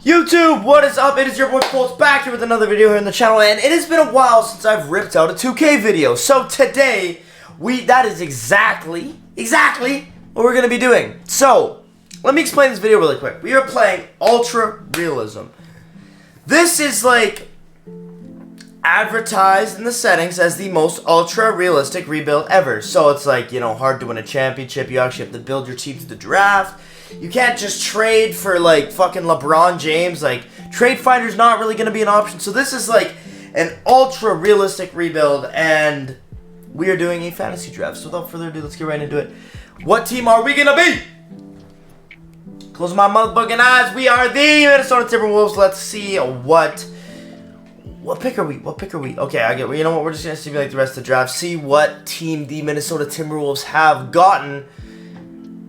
YouTube, what is up? It is your boy Colts back here with another video here on the channel, and it has been a while since I've ripped out a 2K video. So today, that is exactly what we're going to be doing. So, let me explain this video really quick. We are playing Ultra Realism. This is like advertised in the settings as the most ultra realistic rebuild ever. So it's like, you know, hard to win a championship. You actually have to build your team to the draft. You can't just trade for like fucking LeBron James. Like, Trade Fighter's not really going to be an option. So this is like an ultra realistic rebuild, and we are doing a fantasy draft. So without further ado, let's get right into it. What team are we going to be? Close my motherfucking eyes. We are the Minnesota Timberwolves. Let's see what pick are we? Okay, I get. You know what? We're just gonna simulate the rest of the draft. See what team the Minnesota Timberwolves have gotten.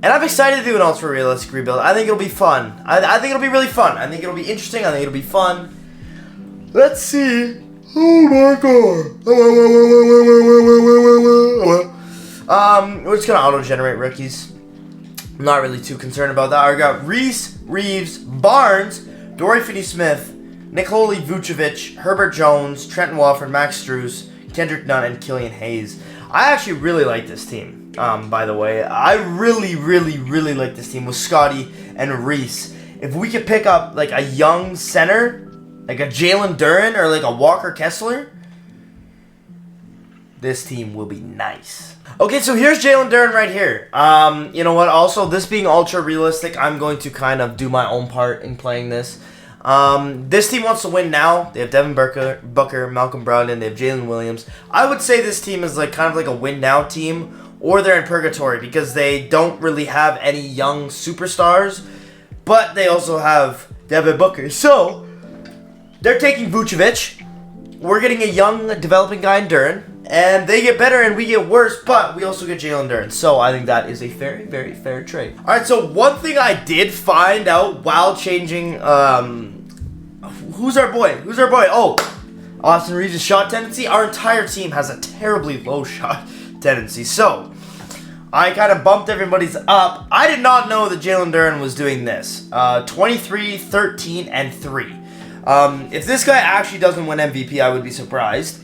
And I'm excited to do an ultra realistic rebuild. I think it'll be fun. I think it'll be really fun. I think it'll be interesting. I think it'll be fun. Let's see. Oh my god. We're just gonna auto-generate rookies. I'm not really too concerned about that. I got Reese, Reeves, Barnes, Dorian Finney-Smith, Nikola Vucevic, Herbert Jones, Trenton Wofford, Max Strus, Kendrick Nunn, and Killian Hayes. I actually really like this team, by the way. I really like this team with Scotty and Reese. If we could pick up like a young center, like a Jalen Duren or like a Walker Kessler, this team will be nice. Okay, so here's Jalen Duren right here. You know what? Also, this being ultra realistic, I'm going to kind of do my own part in playing this. This team wants to win now. They have Devin Booker, Malcolm Brogdon, they have Jalen Williams. I would say this team is like kind of like a win now team, or they're in purgatory because they don't really have any young superstars, but they also have Devin Booker. So, they're taking Vucevic. We're getting a young developing guy in Duren, and they get better and we get worse, but we also get Jalen Duren. So I think that is a very fair trade. Alright, so one thing I did find out while changing, who's our boy? Oh, Austin Reeves' shot tendency. Our entire team has a terribly low shot tendency. So I kind of bumped everybody's up. I did not know that Jalen Duren was doing this. 23, 13, and 3. If this guy actually doesn't win MVP, I would be surprised.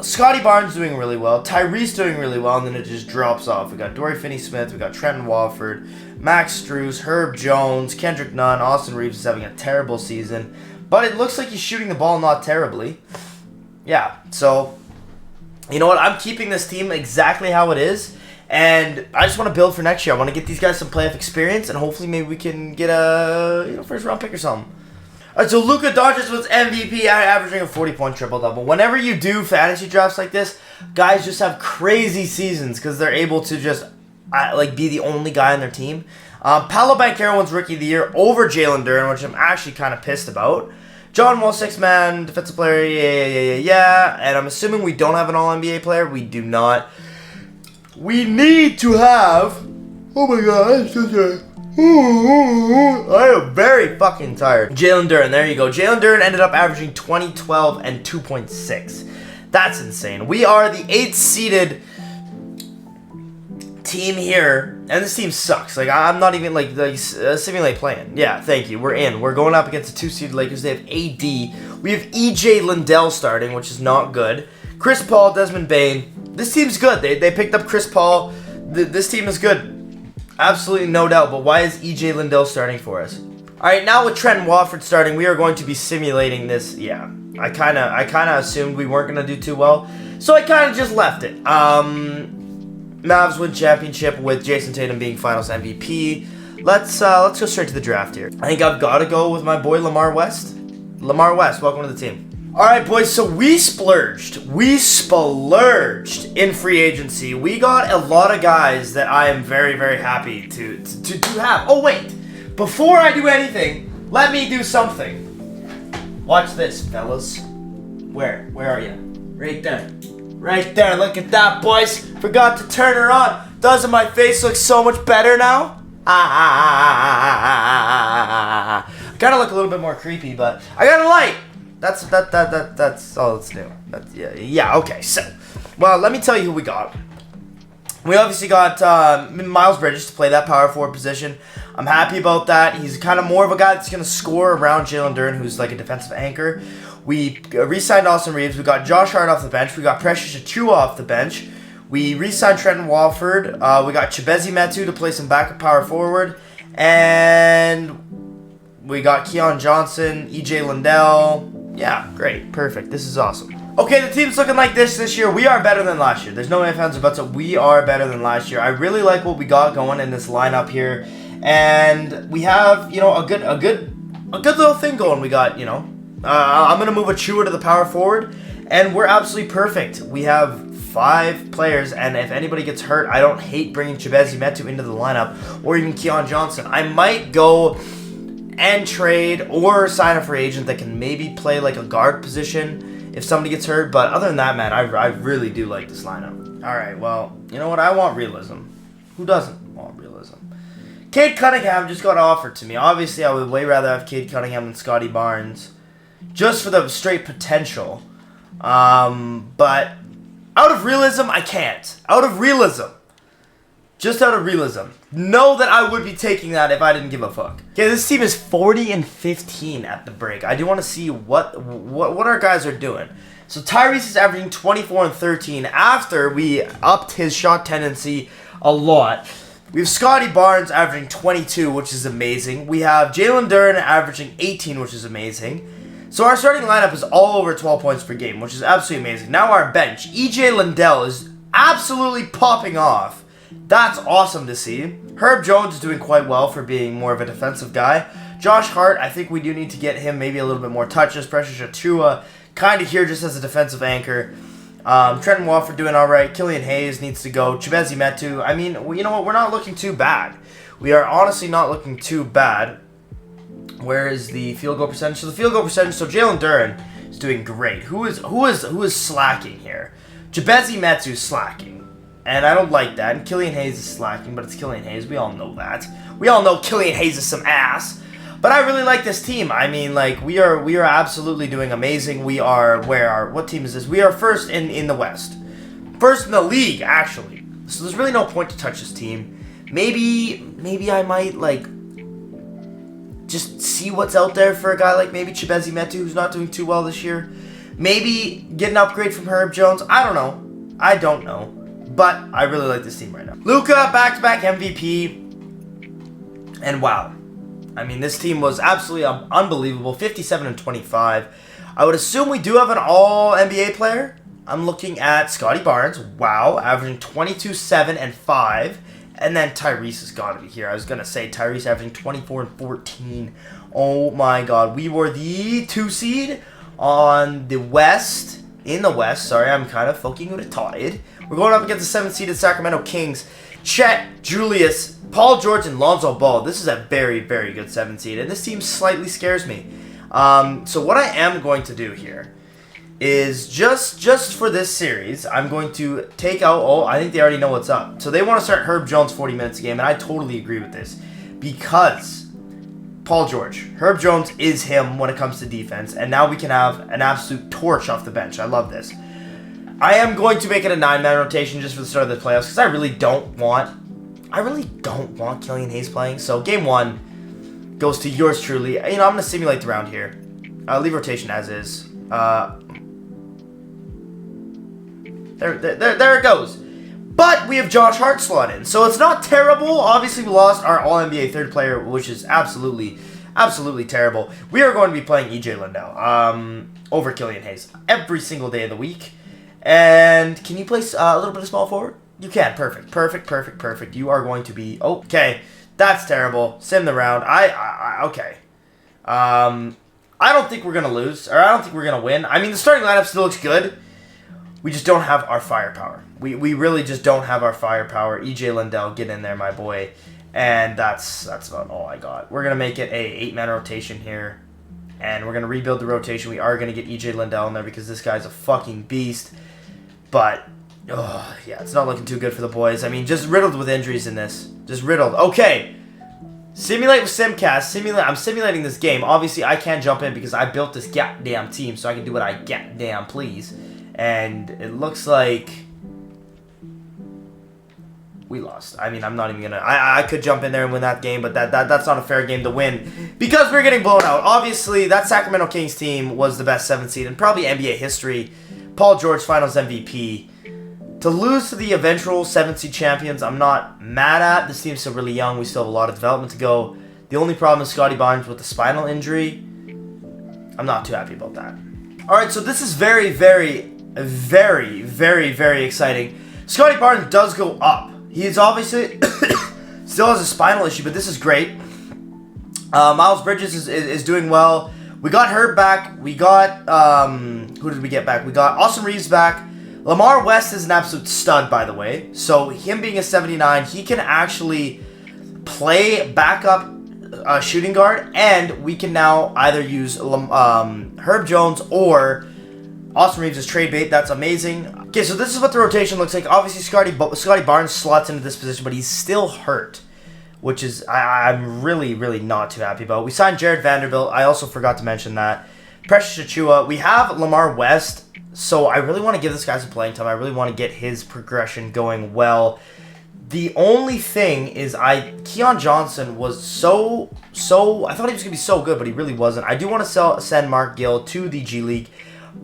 Scotty Barnes doing really well, Tyrese doing really well, and then it just drops off. We got Dorian Finney-Smith, we got Trenton Wofford, Max Strus, Herb Jones, Kendrick Nunn. Austin Reeves is having a terrible season, but it looks like he's shooting the ball not terribly. Yeah, so, you know what? I'm keeping this team exactly how it is, and I just want to build for next year. I want to get these guys some playoff experience, and hopefully maybe we can get a first round pick or something. Alright, so Luka Doncic was MVP, averaging a 40-point triple-double. Whenever you do fantasy drafts like this, guys just have crazy seasons because they're able to just like be the only guy on their team. Paolo Banchero wins Rookie of the Year over Jalen Duren, which I'm actually kind of pissed about. John Wall, 6-man, defensive player, yeah. And I'm assuming we don't have an All-NBA player. We do not. We need to have... Oh my god, I am very fucking tired. Jalen Duren, there you go. Jalen Duren ended up averaging 20, 12, and 2.6. That's insane. We are the 8th seeded team here, and this team sucks. Like, I'm not even like simulate playing. Yeah, thank you. We're in. We're going up against the 2-seeded Lakers. They have AD. We have EJ Lindell starting, which is not good. Chris Paul, Desmond Bane. This team's good. They picked up Chris Paul. This team is good. Absolutely no doubt, but why is EJ Lindell starting for us? Alright, now with Trenton Wofford starting, we are going to be simulating this. Yeah, I kinda assumed we weren't gonna do too well, so I kinda just left it. Mavs win championship with Jason Tatum being Finals MVP. Let's go straight to the draft here. I think I've got to go with my boy Lamar West. Lamar West, welcome to the team. Alright, boys, so we splurged in free agency. We got a lot of guys that I am very happy to have. Oh, wait. Before I do anything, let me do something. Watch this, fellas. Where are you? Right there. Right there. Look at that, boys. Forgot to turn her on. Doesn't my face look so much better now? I kind of look a little bit more creepy, but I got a light. That's all that's new. Yeah, okay, so, well, let me tell you who we got. We obviously got Miles Bridges to play that power forward position. I'm happy about that. He's kind of more of a guy that's going to score around Jalen Duren, who's like a defensive anchor. We re-signed Austin Reeves. We got Josh Hart off the bench. We got Precious Achiuwa off the bench. We re-signed Trenton Walford. We got Chimezie Metu to play some backup power forward. And we got Keon Johnson, EJ Lindell. Yeah, great. Perfect. This is awesome. Okay, the team's looking like this year. We are better than last year. There's no ifs, ands, or buts. We are better than last year. I really like what we got going in this lineup here, and we have, you know, a good little thing going. We got, you know, I'm gonna move Achiuwa to the power forward, and we're absolutely perfect. We have 5 players, and if anybody gets hurt, I don't hate bringing Chimezie Metu into the lineup, or even Keon Johnson. I might go and trade or sign a free agent that can maybe play like a guard position if somebody gets hurt, but other than that, man, I really do like this lineup. Alright, well, you know what? I want realism. Who doesn't want realism? Cade Cunningham just got offered to me. Obviously, I would way rather have Cade Cunningham than Scotty Barnes, just for the straight potential. But out of realism, I can't. Out of realism. Just out of realism. Know that I would be taking that if I didn't give a fuck. Okay, this team is 40-15 at the break. I do want to see what our guys are doing. So Tyrese is averaging 24-13 after we upped his shot tendency a lot. We have Scotty Barnes averaging 22, which is amazing. We have Jalen Duren averaging 18, which is amazing. So our starting lineup is all over 12 points per game, which is absolutely amazing. Now our bench, EJ Lindell is absolutely popping off. That's awesome to see. Herb Jones is doing quite well for being more of a defensive guy. Josh Hart, I think we do need to get him maybe a little bit more touches. Precious Achiuwa, kind of here just as a defensive anchor. Trenton Walford doing all right. Killian Hayes needs to go. Chimezie Metu. I mean, you know what? We're not looking too bad. We are honestly not looking too bad. Where is the field goal percentage? So the field goal percentage. So Jalen Duren is doing great. Who is slacking here? Chimezie Metu is slacking. And I don't like that. And Killian Hayes is slacking, but it's Killian Hayes. We all know that. We all know Killian Hayes is some ass. But I really like this team. I mean, like, we are absolutely doing amazing. We are, what team is this? We are first in the West. First in the league, actually. So there's really no point to touch this team. Maybe I might, like, just see what's out there for a guy like maybe Chimezie Metu, who's not doing too well this year. Maybe get an upgrade from Herb Jones. I don't know. But I really like this team right now. Luka, back-to-back MVP. And wow. I mean, this team was absolutely unbelievable. 57-25. I would assume we do have an all-NBA player. I'm looking at Scotty Barnes. Wow. Averaging 22, 7, and 5. And then Tyrese has got to be here. I was going to say Tyrese averaging 24 and 14. Oh my god. We were the 2 seed on the West. In the West. Sorry, I'm kind of fucking retarded. We're going up against the 7th-seeded Sacramento Kings. Chet, Julius, Paul George, and Lonzo Ball. This is a very, very good 7th seed, and this team slightly scares me. So what I am going to do here is just for this series, I'm going to take out. Oh, I think they already know what's up. So they want to start Herb Jones 40 minutes a game, and I totally agree with this because Paul George, Herb Jones is him when it comes to defense, and now we can have an absolute torch off the bench. I love this. I am going to make it a 9-man rotation just for the start of the playoffs because I really don't want Killian Hayes playing. So game 1 goes to yours truly. You know, I'm going to simulate the round here. Leave rotation as is. There it goes. But we have Josh Hart slot in, so it's not terrible. Obviously, we lost our All-NBA third player, which is absolutely terrible. We are going to be playing EJ Lindell over Killian Hayes every single day of the week. And can you place a little bit of small forward? You can. Perfect. You are going to be... Okay, that's terrible. Sim the round. Okay. I don't think we're going to lose, or I don't think we're going to win. I mean, the starting lineup still looks good. We just don't have our firepower. We really just don't have our firepower. EJ Lindell, get in there, my boy. And that's about all I got. We're going to make it a 8-man rotation here. And we're going to rebuild the rotation. We are going to get EJ Lindell in there because this guy's a fucking beast. But, yeah, it's not looking too good for the boys. I mean, just riddled with injuries in this. Just riddled. Okay. Simulate with Simcast. I'm simulating this game. Obviously, I can't jump in because I built this goddamn team, so I can do what I goddamn please. And it looks like... we lost. I mean, I'm not even gonna. I could jump in there and win that game, but that's not a fair game to win because we're getting blown out. Obviously, that Sacramento Kings team was the best 7th seed in probably NBA history. Paul George, Finals MVP. To lose to the eventual 7th seed champions, I'm not mad at. This team's still really young. We still have a lot of development to go. The only problem is Scottie Barnes with the spinal injury. I'm not too happy about that. All right, so this is very, very, very, very, very exciting. Scottie Barnes does go up. He's obviously still has a spinal issue, but this is great. Miles Bridges is doing well. We got Herb back. We got, who did we get back? We got Austin Reeves back. Lamar West is an absolute stud, by the way. So him being a 79, he can actually play backup shooting guard, and we can now either use Herb Jones or Austin Reeves as trade bait. That's amazing. Okay, so this is what the rotation looks like. Obviously, Scottie Barnes slots into this position, but he's still hurt, which is I'm really, really not too happy about. We signed Jared Vanderbilt. I also forgot to mention that. Precious Achiuwa. We have Lamar West. So I really want to give this guy some playing time. I really want to get his progression going well. The only thing is Keon Johnson was so I thought he was going to be so good, but he really wasn't. I do want to send Mark Gill to the G League,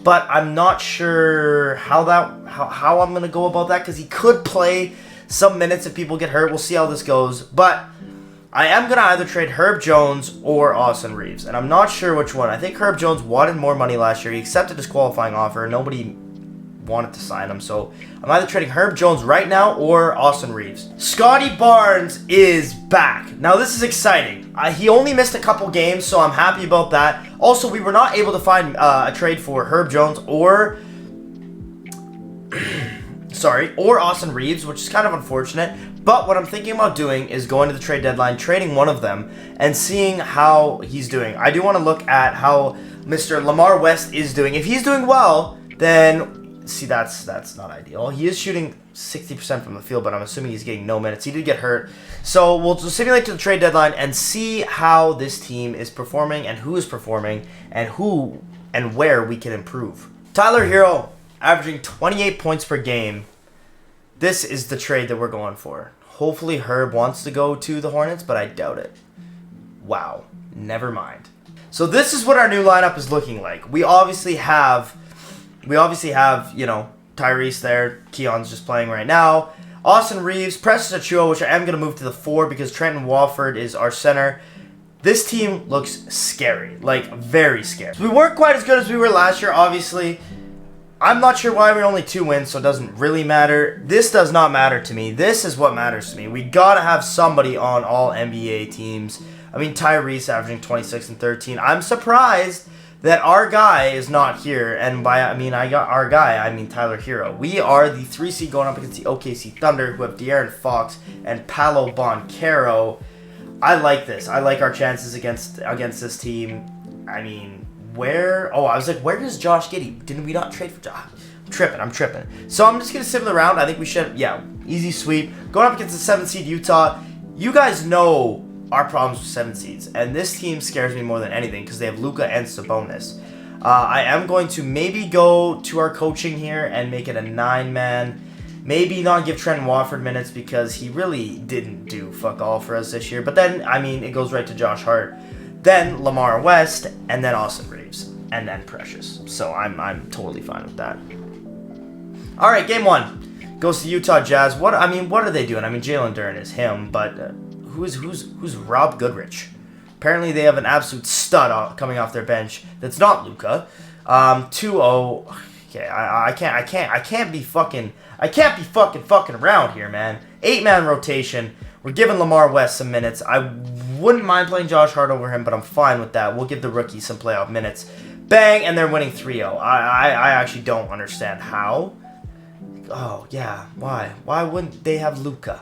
but I'm not sure how I'm going to go about that because he could play some minutes if people get hurt. We'll see how this goes, but I am going to either trade Herb Jones or Austin Reeves, and I'm not sure which one. I think Herb Jones wanted more money last year. He accepted his qualifying offer. Nobody wanted to sign him, so I'm either trading Herb Jones right now or Austin Reeves. Scottie Barnes is back. Now, this is exciting. He only missed a couple games, so I'm happy about that. Also, we were not able to find a trade for Herb Jones or or Austin Reeves, which is kind of unfortunate. But what I'm thinking about doing is going to the trade deadline, trading one of them, and seeing how he's doing. I do want to look at how Mr. Lamar West is doing. If he's doing well, then, see, that's not ideal. He is shooting 60% from the field, but I'm assuming he's getting no minutes. He did get hurt. So we'll simulate to the trade deadline and see how this team is performing and who is performing and who and where we can improve. Tyler Hero, averaging 28 points per game. This is the trade that we're going for. Hopefully Herb wants to go to the Hornets, but I doubt it. Wow. Never mind. So this is what our new lineup is looking like. We obviously have, you know, Tyrese there. Keon's just playing right now. Austin Reeves, Precious Achiuwa, which I am going to move to the 4 because Trenton Wofford is our center. This team looks scary. Like, very scary. We weren't quite as good as we were last year, obviously. I'm not sure why we're only 2 wins, so it doesn't really matter. This does not matter to me. This is what matters to me. We gotta have somebody on all NBA teams. I mean, Tyrese averaging 26 and 13. I'm surprised that our guy is not here. And by I mean Tyler Hero. We are the 3 seed going up against the OKC Thunder, who have De'Aaron Fox and Paolo Banchero. I like this. I like our chances against this team. I mean, where? Oh, I was like, where is Josh Giddey? Didn't we not trade for Josh? I'm tripping. So I'm just going to sim the round. I think we should, yeah, easy sweep. Going up against the 7 seed Utah. You guys know our problems with 7 seeds. And this team scares me more than anything because they have Luka and Sabonis. I am going to maybe go to our coaching here and make it a 9-man. Maybe not give Trenton Wofford minutes because he really didn't do fuck all for us this year. But then, I mean, it goes right to Josh Hart. Then Lamar West, and then Austin Reeves, and then Precious. So I'm totally fine with that. All right, game 1 goes to Utah Jazz. What are they doing? I mean, Jalen Duren is him, but who's Rob Goodrich? Apparently, they have an absolute stud coming off their bench. That's not Luka. 2-0. Okay, I can't be fucking around here, man. 8-man rotation. We're giving Lamar West some minutes. I wouldn't mind playing Josh Hart over him, but I'm fine with that. We'll give the rookie some playoff minutes. Bang, and they're winning 3-0. I actually don't understand how. Oh, yeah. Why? Why wouldn't they have Luka?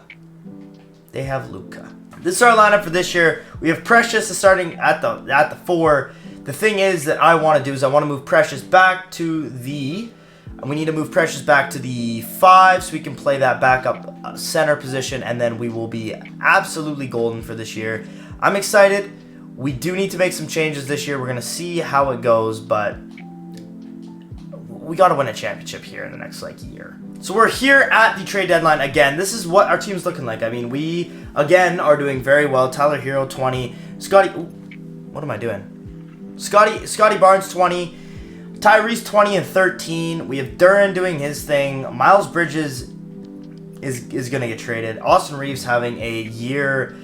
They have Luka. This is our lineup for this year. We have Precious starting at the 4. The thing is that I want to do is I want to move Precious back to the... We need to move Precious back to the 5 so we can play that backup center position, and then we will be absolutely golden for this year. I'm excited. We do need to make some changes this year. We're going to see how it goes, but we got to win a championship here in the next, year. So we're here at the trade deadline again. This is what our team's looking like. I mean, we, again, are doing very well. Tyler Hero, 20. Scotty... Ooh, what am I doing? Scotty Barnes, 20. Tyrese, 20 and 13. We have Duren doing his thing. Miles Bridges is going to get traded. Austin Reeves having a year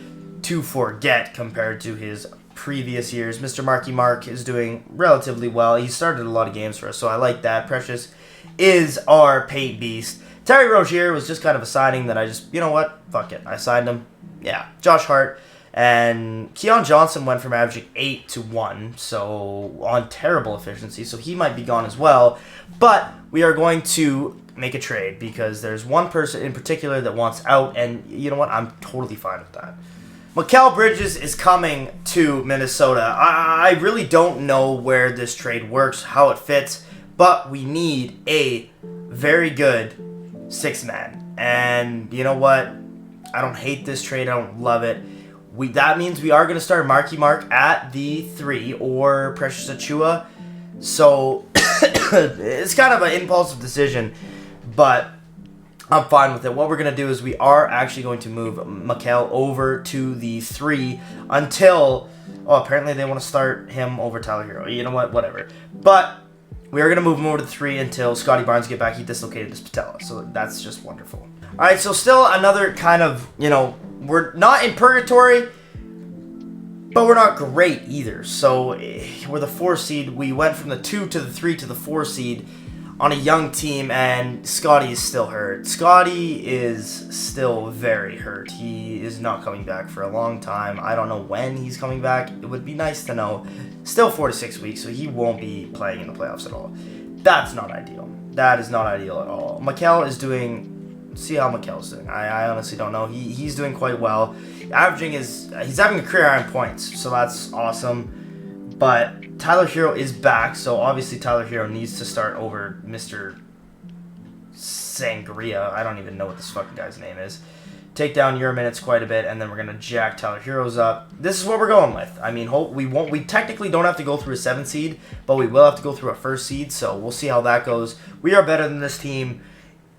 to forget compared to his previous years. Mr. Marky Mark is doing relatively well. He started a lot of games for us, so I like that. Precious is our paint beast. Terry Rozier was just kind of a signing that I just, you know what? Fuck it. I signed him. Yeah. Josh Hart. And Keon Johnson went from averaging 8 to 1, so on terrible efficiency, so he might be gone as well. But we are going to make a trade because there's one person in particular that wants out, and you know what? I'm totally fine with that. Mikal Bridges is coming to Minnesota. I really don't know where this trade works, how it fits, but we need a very good 6-man. And you know what? I don't hate this trade. I don't love it. That means we are going to start Marky Mark at the 3 or Precious Achiuwa. So it's kind of an impulsive decision, but I'm fine with it. What we're going to do is we are actually going to move Mikal over to the 3 until... Oh, apparently they want to start him over Tyler Hero. You know what? Whatever. But we are going to move him over to 3 until Scotty Barnes get back. He dislocated his patella, so that's just wonderful. All right, so still another kind of, you know, we're not in purgatory, but we're not great either. So we're the 4 seed. We went from the 2 to the 3 to the 4 seed on a young team, and Scotty is still hurt. Scotty is still very hurt. He is not coming back for a long time. I don't know when he's coming back. It would be nice to know. Still 4 to 6 weeks, so he won't be playing in the playoffs at all. That's not ideal. That is not ideal at all. Mikal is doing... See how Mikal's doing. I honestly don't know. He's doing quite well. He's having a career high in points, so that's awesome. But Tyler Hero is back, so obviously Tyler Hero needs to start over Mr. Sangria. I don't even know what this fucking guy's name is. Take down your minutes quite a bit, and then we're gonna jack Tyler Heroes up. This is what we're going with. I mean, we technically don't have to go through a 7 seed, but we will have to go through a 1st seed. So we'll see how that goes. We are better than this team.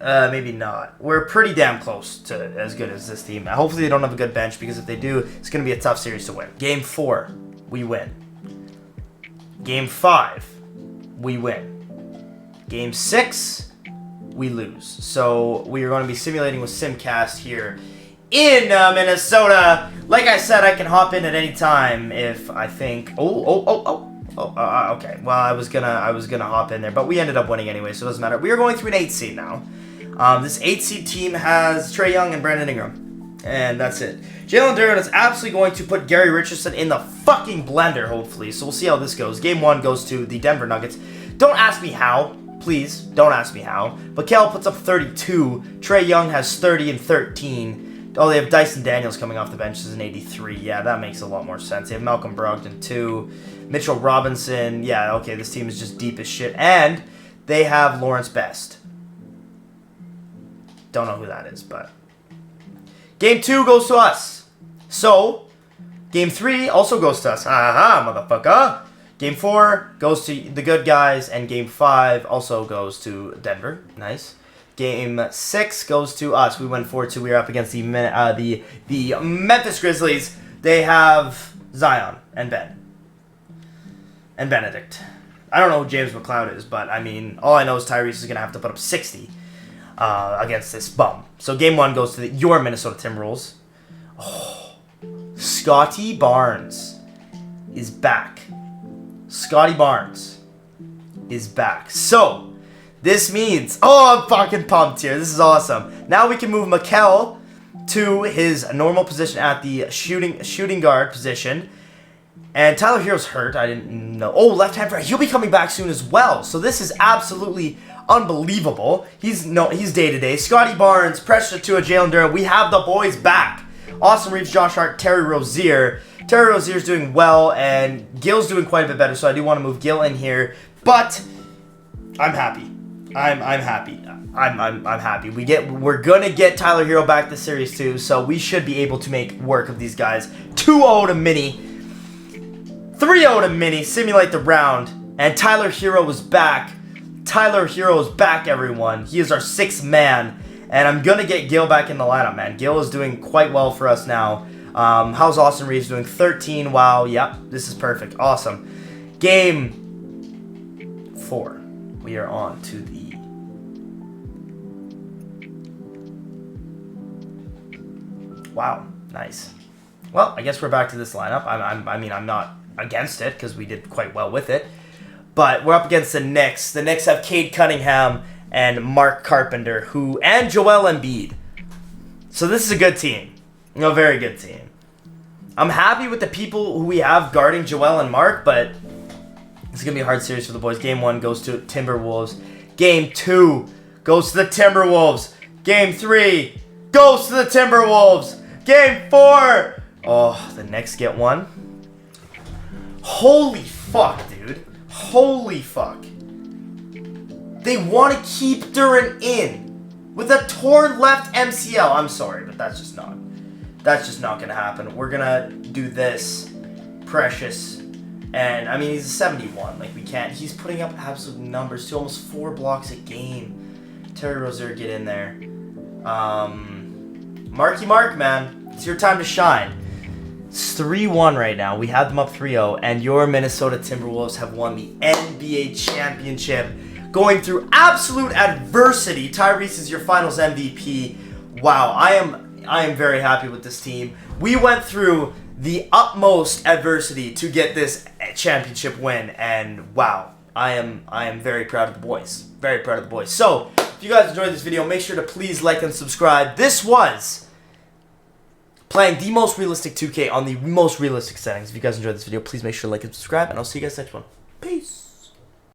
Maybe not. We're pretty damn close to as good as this team. Hopefully they don't have a good bench, because if they do, it's going to be a tough series to win. Game 4, we win. Game 5, we win. Game 6, we lose. So we are going to be simulating with Simcast here in Minnesota. Like I said, I can hop in at any time if I think... Okay. Well, I was gonna hop in there, but we ended up winning anyway, so it doesn't matter. We are going through an 8 seed now. This 8 seed team has Trae Young and Brandon Ingram, and that's it. Jalen Duren is absolutely going to put Gary Richardson in the fucking blender, hopefully. So we'll see how this goes. Game 1 goes to the Denver Nuggets. Don't ask me how. Please, don't ask me how. Mikal puts up 32. Trae Young has 30 and 13. Oh, they have Dyson Daniels coming off the bench as an 83. Yeah, that makes a lot more sense. They have Malcolm Brogdon, 2. Mitchell Robinson. Yeah, okay, this team is just deep as shit. And they have Lawrence Best. Don't know who that is, but... Game 2 goes to us. So, Game 3 also goes to us. Aha, motherfucker. Game 4 goes to the good guys, and Game 5 also goes to Denver. Nice. Game 6 goes to us. We went 4-2. We were up against the Memphis Grizzlies. They have Zion and Ben. And Benedict. I don't know who James McLeod is, but, I mean, all I know is Tyrese is going to have to put up 60 against this bum. So Game 1 goes to your Minnesota Timberwolves. Oh, Scotty Barnes is back. Scotty Barnes is back. So, this means... Oh, I'm fucking pumped here. This is awesome. Now we can move Mikal to his normal position at the shooting guard position. And Tyler Hero's hurt. I didn't know. Oh, left-hand right. He'll be coming back soon as well. So this is absolutely unbelievable. He's day-to-day. Scotty Barnes, Precious Achiuwa, Jalen Duren. We have the boys back. Austin Reeves, Josh Hart, Terry Rozier. Terry Rozier's doing well, and Gil's doing quite a bit better, so I do want to move Gil in here. But I'm happy. I'm happy. I'm happy. We're gonna get Tyler Hero back this series too, so we should be able to make work of these guys. 2-0 to Mini. 3-0 to Mini, simulate the round, and Tyler Hero was back. Tyler Hero is back, everyone. He is our 6th man. And I'm going to get Gil back in the lineup, man. Gil is doing quite well for us now. How's Austin Reeves doing? 13. Wow. Yep. This is perfect. Awesome. Game 4. We are on to the... Wow. Nice. Well, I guess we're back to this lineup. I mean, I'm not against it because we did quite well with it. But we're up against the Knicks. The Knicks have Cade Cunningham and Mark Carpenter, and Joel Embiid. So this is a good team. A very good team. I'm happy with the people who we have guarding Joel and Mark, but it's going to be a hard series for the boys. Game 1 goes to Timberwolves. Game 2 goes to the Timberwolves. Game 3 goes to the Timberwolves. Game 4. Oh, the Knicks get 1. Holy fuck, dude. Holy fuck. They want to keep Duren in with a torn left MCL. I'm sorry, but that's just not going to happen. We're going to do this. Precious. And, I mean, he's a 71. Like, we can't. He's putting up absolute numbers to almost 4 blocks a game. Terry Rozier, get in there. Marky Mark, man. It's your time to shine. It's 3-1 right now. We had them up 3-0. And your Minnesota Timberwolves have won the NBA championship. Going through absolute adversity. Tyrese is your finals MVP. Wow, I am very happy with this team. We went through the utmost adversity to get this championship win, and wow, I am very proud of the boys. Very proud of the boys. So, if you guys enjoyed this video, make sure to please like and subscribe. This was playing the most realistic 2K on the most realistic settings. If you guys enjoyed this video, please make sure to like and subscribe, and I'll see you guys next one. Peace.